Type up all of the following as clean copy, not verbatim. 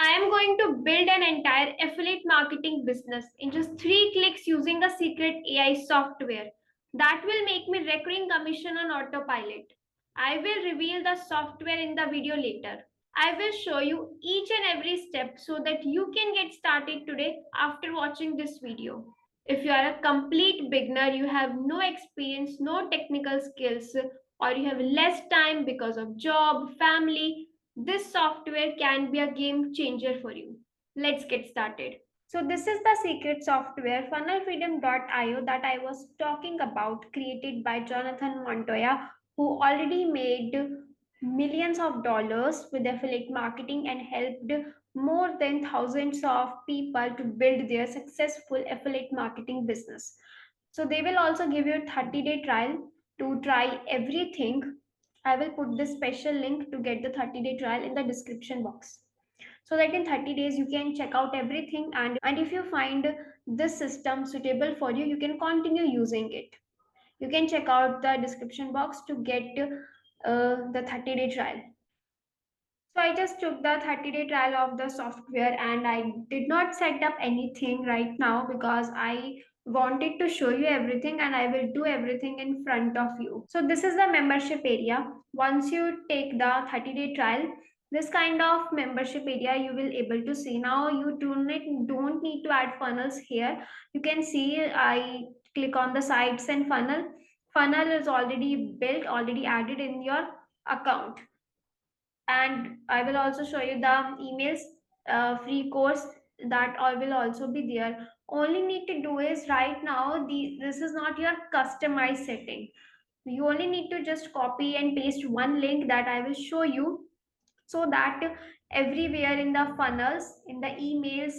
I am going to build an entire affiliate marketing business in just 3 clicks using a secret AI software that will make me recurring commission on autopilot. I will reveal the software in the video later. I will show you each and every step so that you can get started today after watching this video. If you are a complete beginner, you have no experience, no technical skills, or you have less time because of job, family, this software can be a game changer for you. Let's get started. So this is the secret software funnelfreedom.io that I was talking about, created by Jonathan Montoya, who already made millions of dollars with affiliate marketing and helped more than thousands of people to build their successful affiliate marketing business. So they will also give you a 30-day trial to try everything. I will put this special link to get the 30-day trial in the description box, so that in 30 days you can check out everything, and if you find this system suitable for you, you can continue using it. You can check out the description box to get the 30-day trial. So I just took the 30-day trial of the software and I did not set up anything right now because I wanted to show you everything and I will do everything in front of you. So this is the membership area. Once you take the 30-day trial, this kind of membership area you will able to see. Now you don't need to add funnels here. You can see I click on the sites and funnel. Funnel is already built, already added in your account, and I will also show you the emails free course that all will also be there. Only need to do is right now this is not your customized setting. You only need to just copy and paste one link that I will show you, so that everywhere in the funnels, in the emails,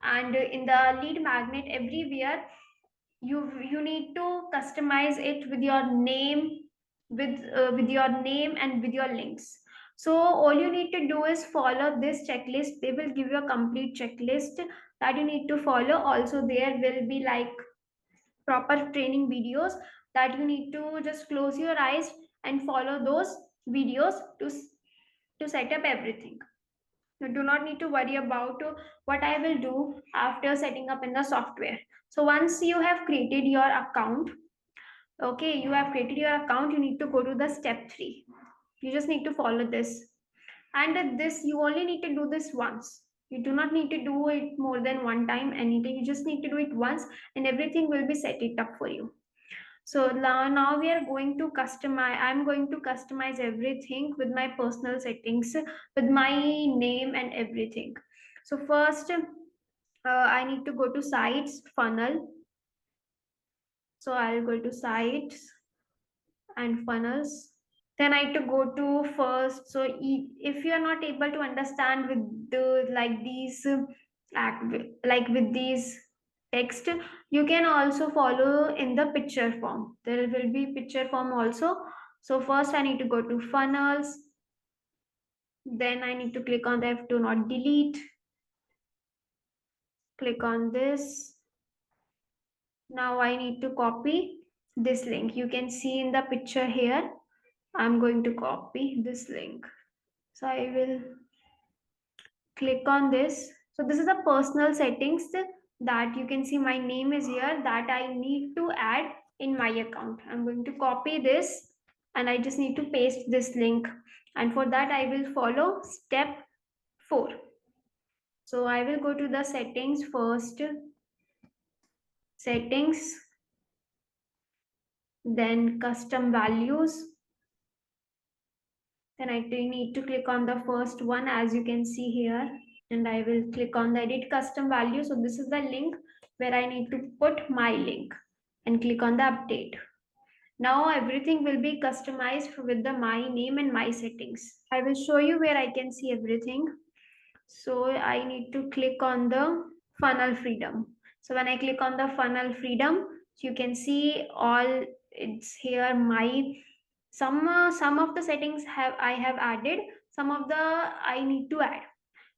and in the lead magnet, everywhere you need to customize it with your name, with your name and with your links. So all you need to do is follow this checklist. They will give you a complete checklist that you need to follow. Also there will be like proper training videos that you need to just close your eyes and follow those videos to set up everything. You do not need to worry about what I will do after setting up in the software. So once you have created your account, okay, you have created your account, you need to go to the step 3. You just need to follow this. And this, you only need to do this once. You do not need to do it more than one time, anything. You just need to do it once and everything will be set it up for you. So now we are going to customize. I'm going to customize everything with my personal settings, with my name and everything. So first, I need to go to sites, funnel. So I'll go to sites and funnels. Then I need to go to first. So if you are not able to understand with the like these like with these text, you can also follow in the picture form. There will be picture form also. So first I need to go to funnels. Then I need to click on the F to not delete. Click on this. Now I need to copy this link. You can see in the picture here. I'm going to copy this link. So I will click on this. So this is the personal settings that you can see my name is here that I need to add in my account. I'm going to copy this and I just need to paste this link. And for that I will follow step 4. So I will go to the settings first, settings, then custom values. Then I need to click on the first one as you can see here, and I will click on the edit custom value. So this is the link where I need to put my link and click on the update. Now everything will be customized with the my name and my settings. I will show you where I can see everything. So I need to click on the funnel freedom. So when I click on the funnel freedom, you can see all it's here. My some of the settings have I have added, some of the I need to add.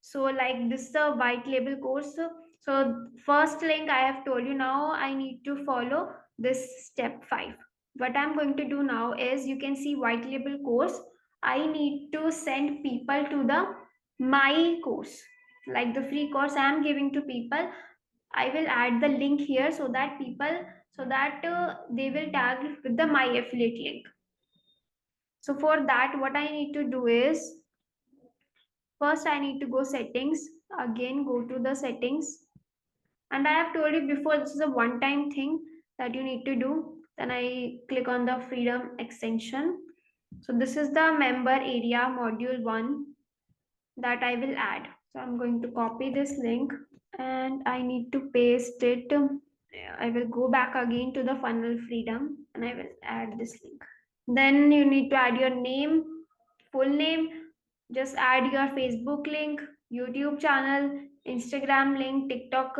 So like this is a white label course. So first link I have told you. Now I need to follow this step 5. What I'm going to do now is, you can see white label course. I need to send people to the my course. like the free course I am giving to people, I will add the link here so that they will tag with the my affiliate link. So for that, what I need to do is, first I need to go settings, again go to the settings, and I have told you before, this is a one time thing that you need to do. Then I click on the freedom extension. So this is the member area module 1 that I will add. So I'm going to copy this link and I need to paste it. I will go back again to the funnel freedom and I will add this link. Then you need to add your name, full name, just add your Facebook link, YouTube channel, Instagram link, TikTok,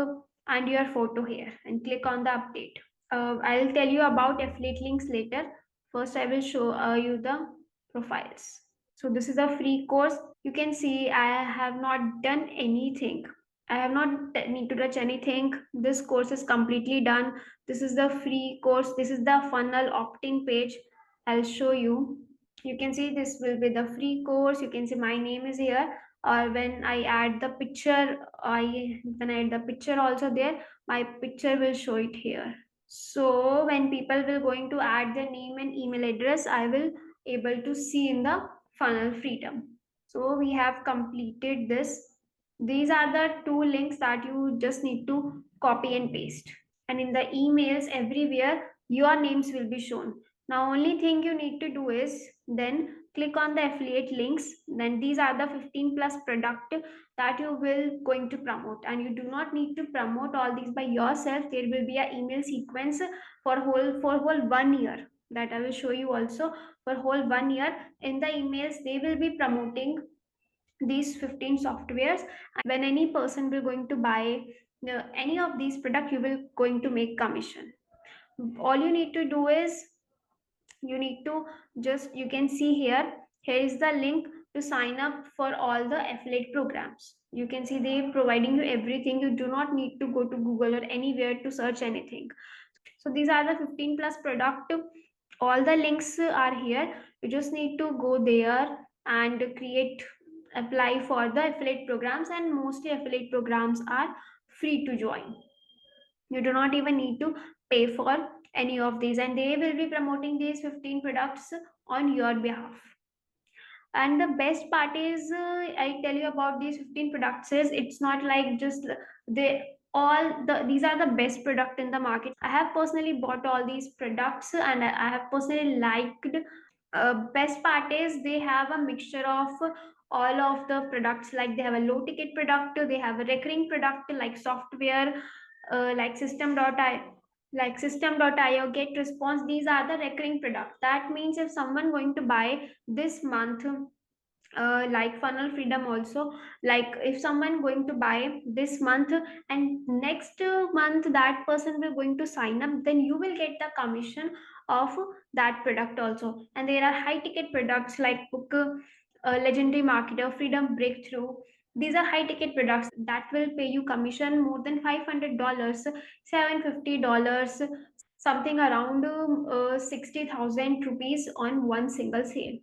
and your photo here and click on the update. I'll tell you about affiliate links later. First I will show you the profiles. So this is a free course. You can see I have not done anything. I have not need to touch anything. This course is completely done. This is the free course. This is the funnel opt-in page. I'll show you. You can see this will be the free course. You can see my name is here, or when I add the picture, when I add the picture also there, my picture will show it here. So when people will going to add their name and email address, I will able to see in the funnel freedom. So we have completed this. These are the two links that you just need to copy and paste, and in the emails everywhere your names will be shown. Now only thing you need to do is then click on the affiliate links. Then these are the 15 plus product that you will going to promote, and you do not need to promote all these by yourself. There will be a email sequence for whole 1 year that I will show you also. For whole 1 year, in the emails they will be promoting these 15 softwares. When any person will going to buy any of these product, you will going to make commission. All you need to do is, you need to just, you can see here is the link to sign up for all the affiliate programs. You can see they providing you everything. You do not need to go to Google or anywhere to search anything. So these are the 15 plus product. All the links are here. You just need to go there and create, apply for the affiliate programs, and mostly affiliate programs are free to join. You do not even need to pay for any of these, and they will be promoting these 15 products on your behalf. And the best part is, I tell you about these 15 products is, it's not like just they these are the best product in the market. I have personally bought all these products and I have personally liked. Best part is they have a mixture of all of the products. Like they have a low ticket product, they have a recurring product like software, like system.io, get response. These are the recurring products. That means if someone going to buy this month, like funnel freedom also, like if someone going to buy this month and next month that person will going to sign up, then you will get the commission of that product also. And there are high ticket products like book, legendary marketer, freedom breakthrough. These are high ticket products that will pay you commission more than $500, $750, something around 60,000 rupees on one single sale.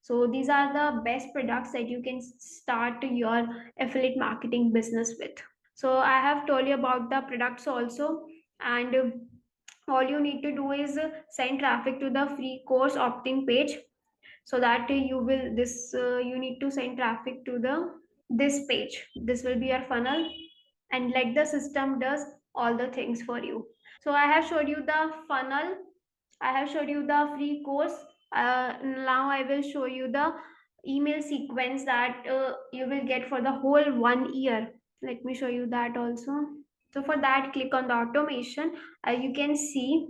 So these are the best products that you can start your affiliate marketing business with. So I have told you about the products also, and all you need to do is send traffic to the free course opt-in page, so that you will this you need to send traffic to the this page. This will be your funnel, and let the system does all the things for you. So I have showed you the funnel, I have showed you the free course. Now I will show you the email sequence that you will get for the whole 1 year. Let me show you that also. So for that, click on the automation. You can see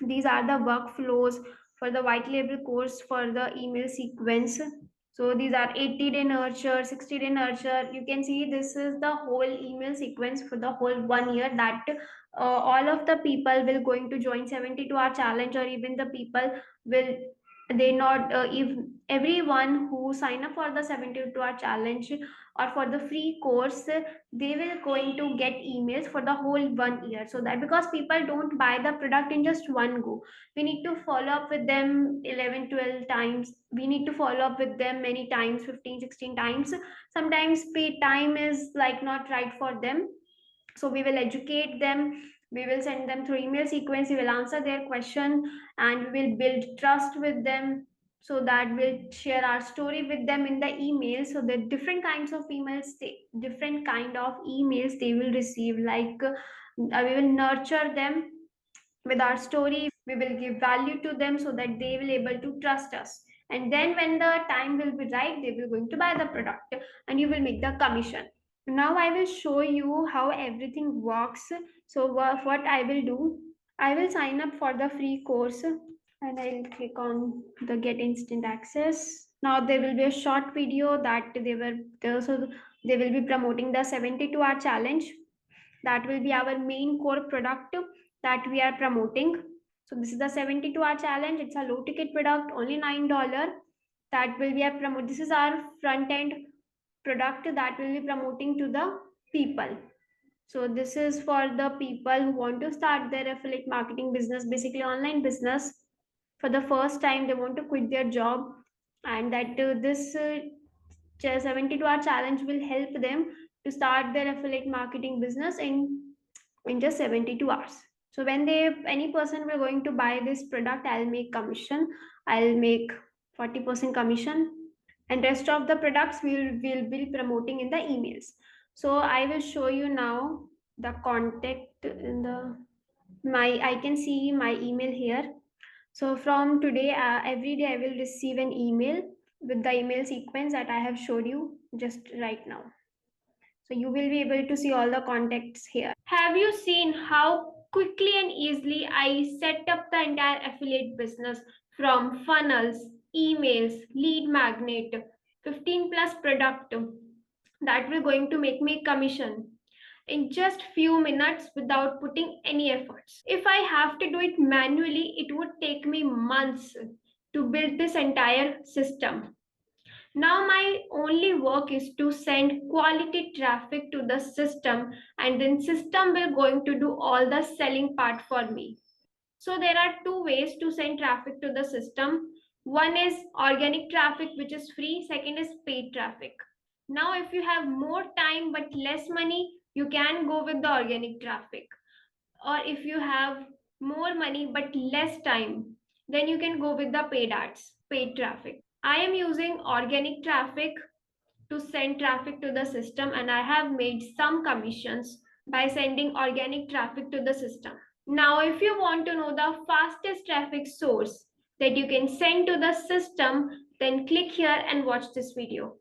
these are the workflows for the white label course for the email sequence. So these are 80-day nurture, 60-day nurture. You can see this is the whole email sequence for the whole 1 year, that all of the people will going to join 72-hour challenge, or even the people will, they not if everyone who sign up for the 72-hour challenge or for the free course, they will going to get emails for the whole 1 year. So that because people don't buy the product in just one go, we need to follow up with them 11 12 times. We need to follow up with them many times, 15 16 times. Sometimes paid time is like not right for them, so we will educate them, we will send them through email sequence, we will answer their question, and we will build trust with them, so that we'll share our story with them in the email. So the different kinds of emails, different kind of emails they will receive, like we will nurture them with our story, we will give value to them so that they will able to trust us, and then when the time will be right, they will going to buy the product and you will make the commission. Now I will show you how everything works. So what I will do, I will sign up for the free course and I'll click on the get instant access. Now there will be a short video that they will be promoting the 72-hour challenge. That will be our main core product that we are promoting. So this is the 72-hour challenge. It's a low ticket product, only $9. That will be a promote. This is our front end product that will be promoting to the people. So this is for the people who want to start their affiliate marketing business, basically online business. For the first time, they want to quit their job, and that this 72-hour challenge will help them to start their affiliate marketing business in just 72 hours. So when they any person will going to buy this product, I'll make commission. I'll make 40% commission, and rest of the products will be promoting in the emails. So I will show you now the contact in the my I can see my email here. So from today, every day I will receive an email with the email sequence that I have showed you just right now. So you will be able to see all the contacts here. Have you seen how quickly and easily I set up the entire affiliate business, from funnels, emails, lead magnet, 15 plus product that will going to make me commission in just few minutes without putting any efforts. If I have to do it manually, it would take me months to build this entire system. Now my only work is to send quality traffic to the system, and then system will going to do all the selling part for me. So there are two ways to send traffic to the system. One is organic traffic, which is free. Second is paid traffic. Now if you have more time but less money, you can go with the organic traffic. Or if you have more money but less time, then you can go with the paid ads, paid traffic. I am using organic traffic to send traffic to the system, and I have made some commissions by sending organic traffic to the system. Now, if you want to know the fastest traffic source that you can send to the system, then click here and watch this video.